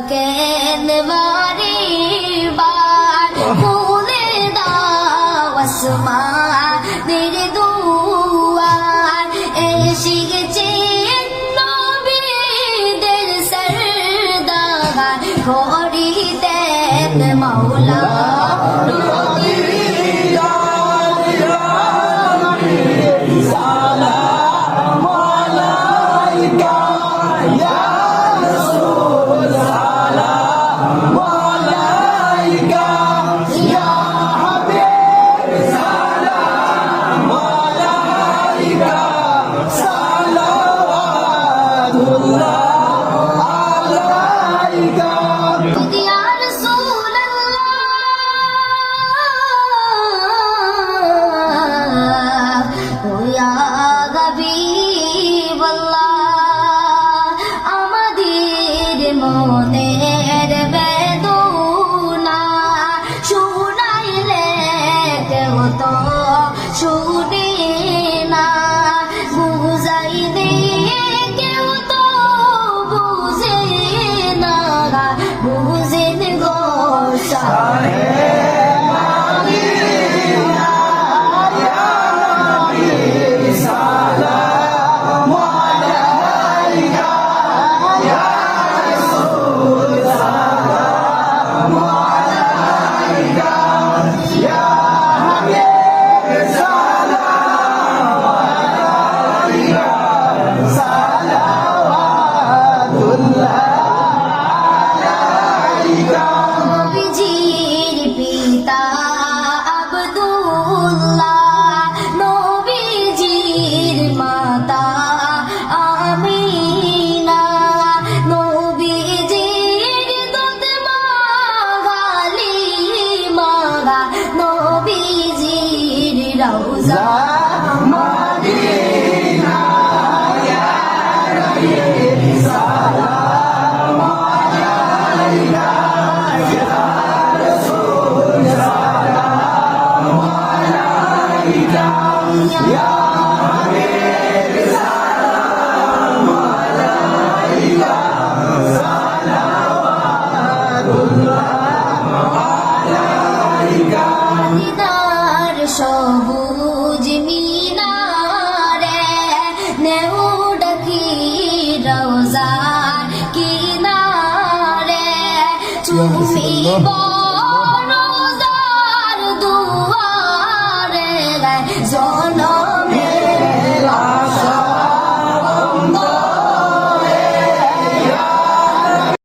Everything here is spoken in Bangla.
কেন বারে বার খুলে দাও আসমানের দুয়ার এসেছে নবীদের সরদার করিতেন মাওলা মনের বেদনা শুনাইলে কেউ তো শুনে না বুঝাইলে কেউ তো বুঝে না বুঝেন গো নবীজির পিতা আব্দুল্লাহ নবীজির মাতা আমিনা নবীজির দুধ মা হালিমা নবীজির রওজা মদিনা ইয়া নবী সালাম আলাইকা Ya Habib salam alaika salawatullah alaika Didar সবুজ মিনারে নেউ ডাকি রওজার কিনারে চুমিব রওজার দুয়ারে জন